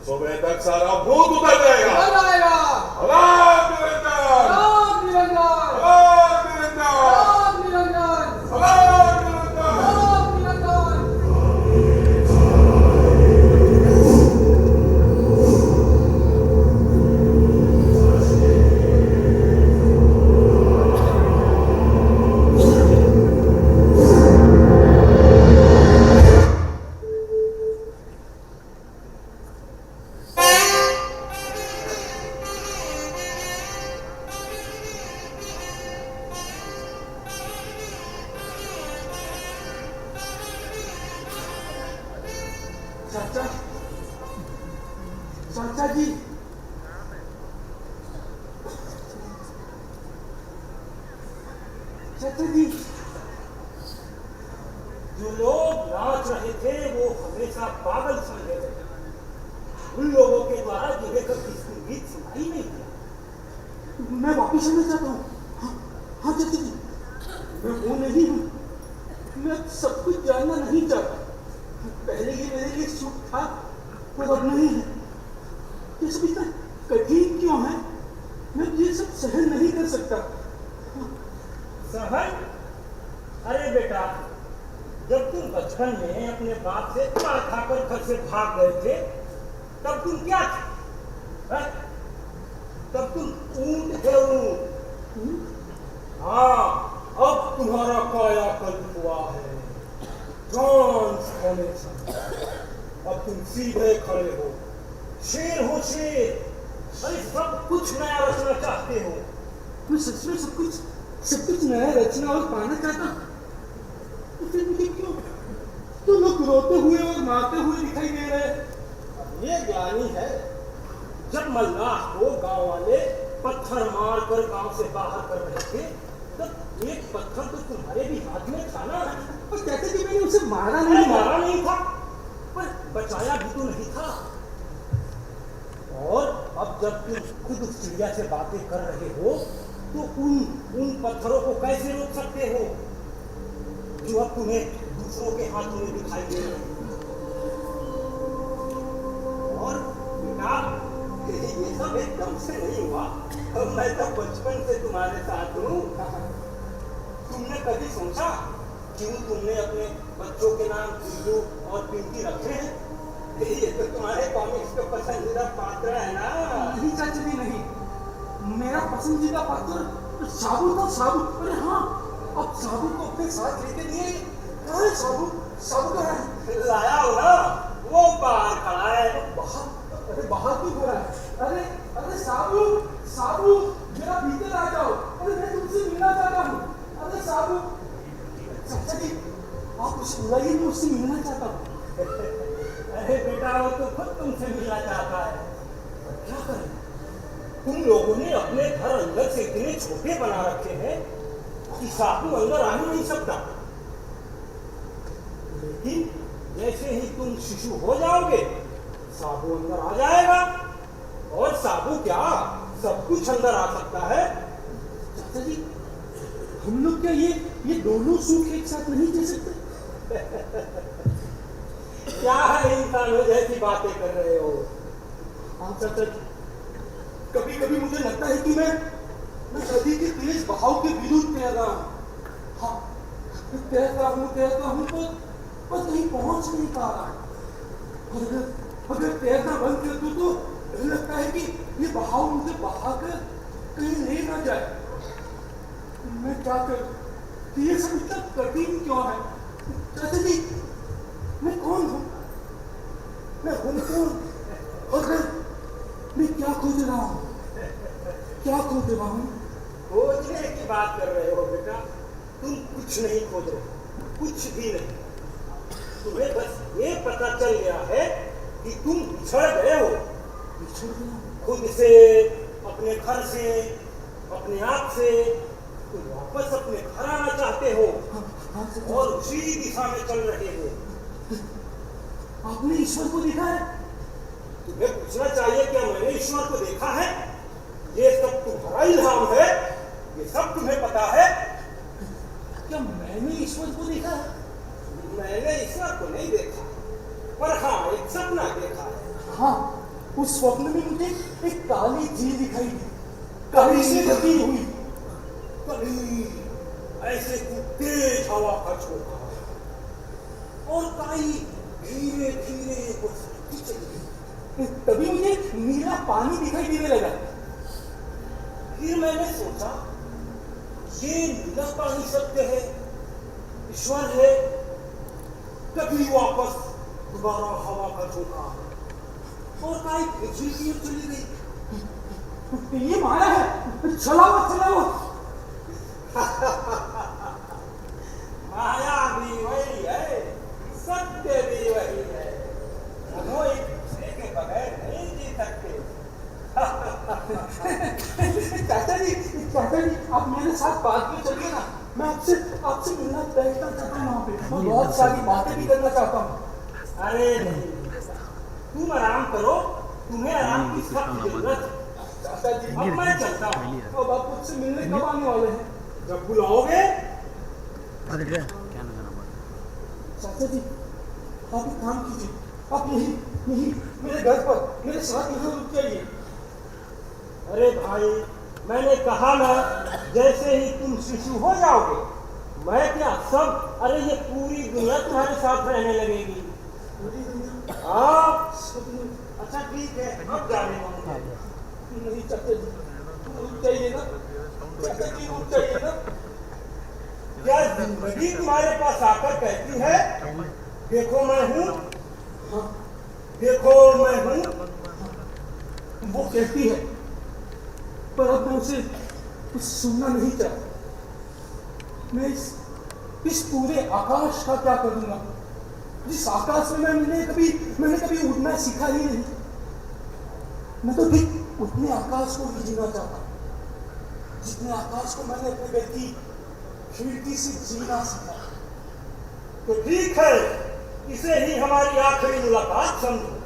सुबह तक सारा भूत उतर जाएगा। अलाप निरंजन, अलाप निरंजन, अलाप निरंजन, अलाप निरंजन। चाचा, चाचा जी, चाचा जी, जो लोग नाच रहे थे वो हमेशा पागल समझे थे। उन लोगों के द्वारा जिन्हें कभी संगीत सुनाई नहीं दिया। मैं वापस आना चाहता हूँ। हाँ, हाँ चाचा जी, मैं वो नहीं हूँ। मैं सब कुछ जानना नहीं चाहता। पहले ये मेरे लिए सुख था, पर अब नहीं है। ये सब इतना कठिन क्यों है? मैं ये सब सहन नहीं कर सकता। सहन? अरे बेटा, जब तुम बचपन में अपने बाप से मार खाकर घर से भाग गए थे, तब तुम क्या थे? हैं? तब तुम ऊंट थे, ऊंट। हाँ, अब तुम्हारा कायाकल्प हुआ है, ट्रांसफॉर्मेशन। अब तुम सीधे खड़े हो, शेर हो शेर। अरे सब कुछ नया रचना चाहते हो। मैं सच में सब कुछ नया रचना और पाना चाहता हूँ। तो फिर मुझे क्यों लोग रोते हुए और मारते हुए दिखाई दे रहे हैं? ये ज्ञानी है। जब मल्लाह को गांव वाले पत्थर मार कर गांव से बाहर कर रहे थे, तब एक पत्थर तो तुम्हारे भी हाथ में था ना। और कहते कि मैंने उसे मारा अरे नहीं मारा नहीं था, पर बचाया भी तो नहीं था। और अब जब तुम खुद उस चिड़िया से बातें कर रहे हो, तो उन पत्थरों को कैसे रोक सकते हो जो अब तुम्हें दूसरों के हाथों में दिखाई दे रहे हैं? और बेटा, ये सब एकदम से नहीं हुआ। अब मैं तो बचपन से तुम्हारे साथ हूँ। तुमने कभी सोचा क्यों तुमने अपने बच्चों के नाम गुड्डू और पिंकी रखे हैं? ये तो तुम्हारे कॉमिक्स का पसंदीदा पात्र है ना? नहीं चाचा जी, नहीं। मेरा पसंदीदा पात्र साबू था, साबू। अरे हाँ, अब साबू को अपने साथ लेके दिए। कहाँ है साबू? साबू कहाँ है? लाया हो ना, वो बाहर खड़ा है। बाहर? अरे बाहर क्यों खड़ा है? अरे साबू, साबू, मेरा भीतर आ जाओ। अरे मैं तुमसे मिलना चाहता हूँ। अरे साबू। चाचा जी, आप उसे बुलाइए, मैं उससे मिलना चाहता हूँ। अरे बेटा, वो तो खुद तुमसे मिलना चाहता है। क्या करें? तुम लोगों ने अपने घर अंदर से इतने छोटे बना रखे हैं कि साबू अंदर आ ही नहीं सकता। लेकिन जैसे ही तुम शिशु हो जाओगे, साबू अंदर आ जाएगा। और साबू क्या, सब कुछ अंदर आ सकता है। चाचा जी, हम लोग क्या ये दोनों सुख एक साथ नहीं जी सकते? क्या है इंसानों जैसी बातें कर रहे हो? हाँ चाचा जी, कभी कभी मुझे लगता है कि मैं नदी के तेज बहाव के विरुद्ध तैर रहा हूँ। हाँ, तैरता हूँ तो बस कहीं पहुंच नहीं पा रहा। अगर तैरना बंद कर दूं तो लगता है कि ये बहाव मुझे बहाकर कहीं ले ना जाए। मैं क्या करूं? ये सब इतना कठिन क्यों है? चाचा जी, मैं कौन हूँ? मैं हूँ कौन? और मैं क्या खोज रहा हूँ? क्या खोज रहा हूँ? खोजने की बात कर रहे हो बेटा? तुम कुछ नहीं खोज रहे, कुछ भी नहीं। तुम्हें बस ये पता चल गया है कि तुम बिछड़ गए हो। बिछड़ गया? खुद से, अपने घर से, अपने आप से। तुम वापस अपने घर आना चाहते हो और उसी दिशा में चल रहे हो। आपने ईश्वर को देखा है? तुम्हें पूछना चाहिए, क्या मैंने ईश्वर को देखा है? ये सब तुम्हारा इल्हाम है, ये सब तुम्हें पता है। क्या मैंने ईश्वर को देखा है? मैंने ईश्वर को नहीं देखा, पर हाँ, एक सपना देखा है। हाँ, उस स्वप्न में मुझे एक काली झील दिखाई दी, काली से ढकी हुई। कभी ऐसे तेज हवा का झोंका और काई धीरे धीरे चली। तभी मुझे नीला पानी दिखाई देने लगा। फिर मैंने सोचा, ये नीला पानी सत्य है, ईश्वर है। कभी वापस दोबारा हवा का झोंका और काई फिर की ओर चली गई। ये माया है, चलाओ। माया भी वही है, सत्य भी वही है। मैं बहुत सारी बातें भी करना चाहता हूँ। अरे नहीं, तुम आराम करो, तुम्हें आराम की सख्त जरूरत है। चाचा जी अब मैं चलता हूँ। अब आप मुझसे मिलने कब आने वाले हैं? जब बुलाओगे। चाचा जी आप एक काम कीजिए, आप यही यही मेरे घर पर मेरे साथ यहाँ रुक जाइए। अरे भाई, मैंने कहा ना, जैसे ही तुम शिशु हो जाओगे, मैं क्या सब, अरे ये पूरी दुनिया तुम्हारे साथ रहने लगेगी। पूरी दुनिया? हाँ। सब लोग। अच्छा ठीक है, अब जाने दूंगा। नहीं चाचा जी, रुक जाइए ना, चाचा जी रुक जाइए ना। क्या जिंदगी तुम्हारे पास आकर कहती है, देखो मैं हूँ, हाँ देखो मैं हूँ। वो कहती है, पर अब मैं उसे कुछ सुनना नहीं चाहता। मैं इस पूरे आकाश का क्या करूंगा, जिस आकाश में मैंने कभी उड़ना सीखा ही नहीं। मैं तो ठीक उतने आकाश को ही जीना चाहता, जितने आकाश को मैंने अपने घर की खिड़की से जीना सीखा। तो ठीक है, इसे ही हमारी आखिरी मुलाकात समझो।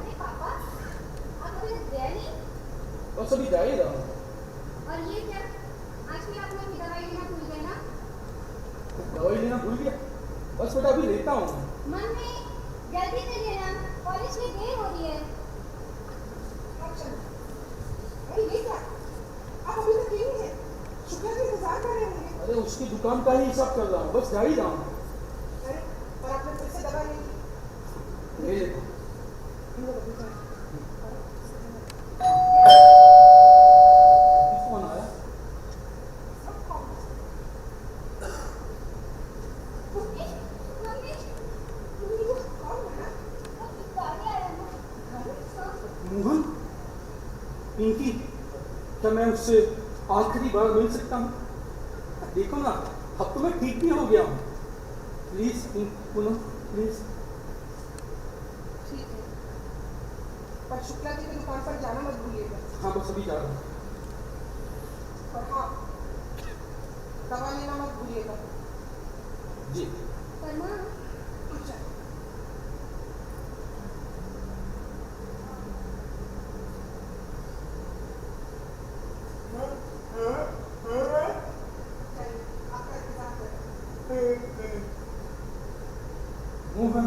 अरे पापा, आप अभी गए नहीं? बस अभी जा ही रहा हूँ। और ये क्या? आज भी आपने अपनी दवाई लेना भूल गए ना? दवाई लेना भूल गया? बस बेटा अभी लेता हूँ। मम्मी, जल्दी से लेना, कॉलेज में देर हो रही है। अच्छा, अरे ये क्या? आप अभी तक यहीं हैं? शुक्ला का इंतजार कर रहे होंगे। अरे उसकी दुकान का ही हिसाब कर रहा हूँ, बस जा ही रहा हूँ। अरे, पर आपने फिर से दवा ले ली। ले लेता हूँ। कौन आया? मम्मी, मम्मी, कौन है? गाड़ी आया ना? मोहन, पिंकी, क्या मैं उससे आखिरी बार मिल सकता हूँ? देखो ना, अब तो मैं ठीक भी हो गया हूँ। प्लीज पुनः प्लीज। ठीक है, पर शुक्ला जी की दुकान पर जाना मत भूलिएगा। हाँ बस अभी जा रहा हूँ। और हाँ, दवा लेना मत भूलिएगा। जी। पर माँ, अच्छा, चलिए, आपका इंतजार कर रहे हैं। मोहन,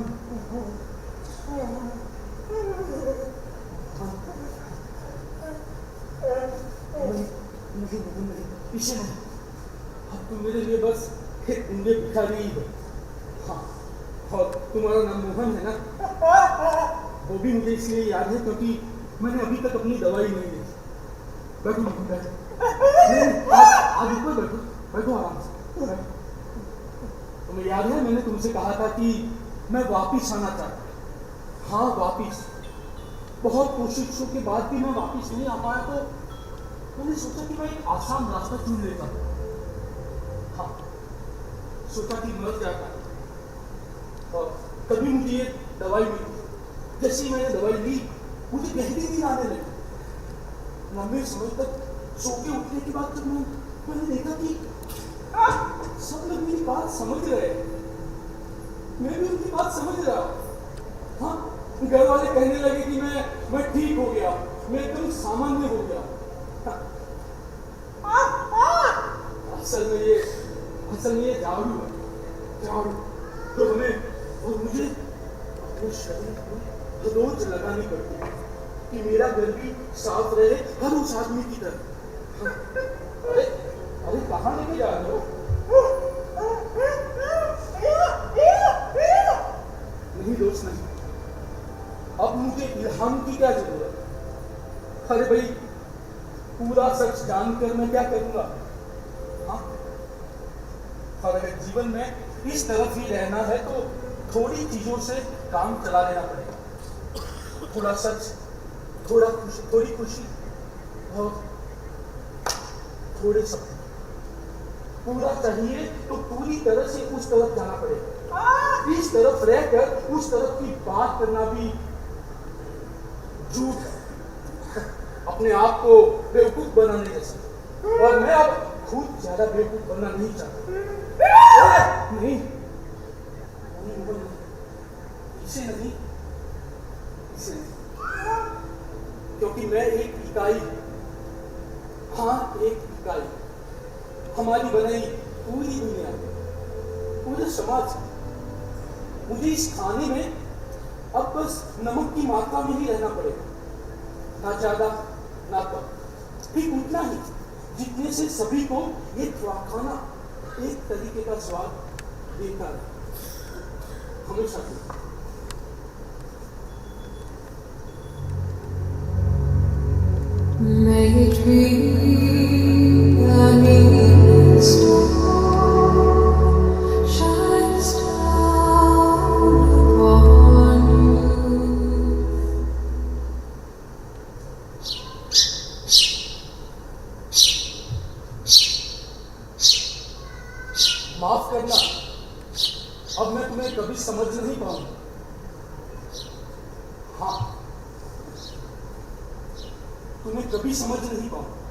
नहीं मोहन नहीं, पीछे नहीं। अब तुम मेरे लिए बस एक गुंडे भिखारी ही हो। हाँ, और तुम्हारा नाम मोहन है ना? वो भी मुझे इसलिए याद है क्योंकि मैंने अभी तक अपनी दवाई नहीं ली। बैठो मोहन, बैठो। नहीं, आप ऊपर बैठो, बैठो आराम से, बैठो। तुम्हें याद है मैंने तुमसे कहा था कि मैं वापिस आना चाहता हूँ। हाँ वापिस। बहुत कोशिशों के बाद भी मैं वापिस नहीं आ पाया, तो मैंने सोचा कि मैं एक आसान रास्ता चुन लेता हूँ। हाँ, सोचा कि मर जाता और कभी मुझे ये दवाई मिली। जैसे ही मैंने दवाई ली, मुझे गहरी नींद आने लगी। लंबे समय तक सो के उठने के बाद जब मैंने देखा कि सब लोग मेरी बात समझ रहे हैं, मैं भी उनकी बात समझ रहा हूँ। हाँ, घर वाले कहने लगे कि मैं ठीक हो गया, मैं एकदम सामान्य हो गया। असल में ये झाड़ू है, झाड़ू तो हमें और मुझे अपने शरीर को रोज लगानी पड़ती है कि मेरा घर भी साफ रहे हर उस आदमी की तरह। अरे अरे कहाँ लेके जा रहे हो? नहीं दोस्त नहीं, अब मुझे इल्हाम की क्या जरूरत? अरे भाई पूरा सच जानकर मैं क्या करूंगा? हाँ, और अगर जीवन में इस तरफ ही रहना है तो थोड़ी चीजों से काम चला लेना पड़ेगा। थोड़ा सच, थोड़ी खुशी और थोड़े सपने। पूरा चाहिए तो पूरी तरह से उस तरफ जाना पड़ेगा। इस तरफ रहकर उस तरफ की बात करना भी झूठ है, अपने आप को बेवकूफ बनाने जैसा। और मैं अब खुद ज्यादा बेवकूफ बनना नहीं चाहता। नहीं, इसे नहीं, इसे नहीं, क्योंकि मैं एक इकाई, हाँ एक इकाई, हमारी बनाई पूरी दुनिया, पूरे समाज, मुझे इस खाने में अब बस नमक की मात्रा में ही रहना पड़ेगा, ना ज्यादा ना कम, ठीक उतना ही जितने से सभी को ये खाना एक तरीके का स्वाद देता है हमेशा से। May it be an evening star shines down upon you. माफ करना, अब मैं तुम्हें कभी समझ नहीं पाऊंगा। हाँ, तुम्हें कभी समझ नहीं पाऊंगा।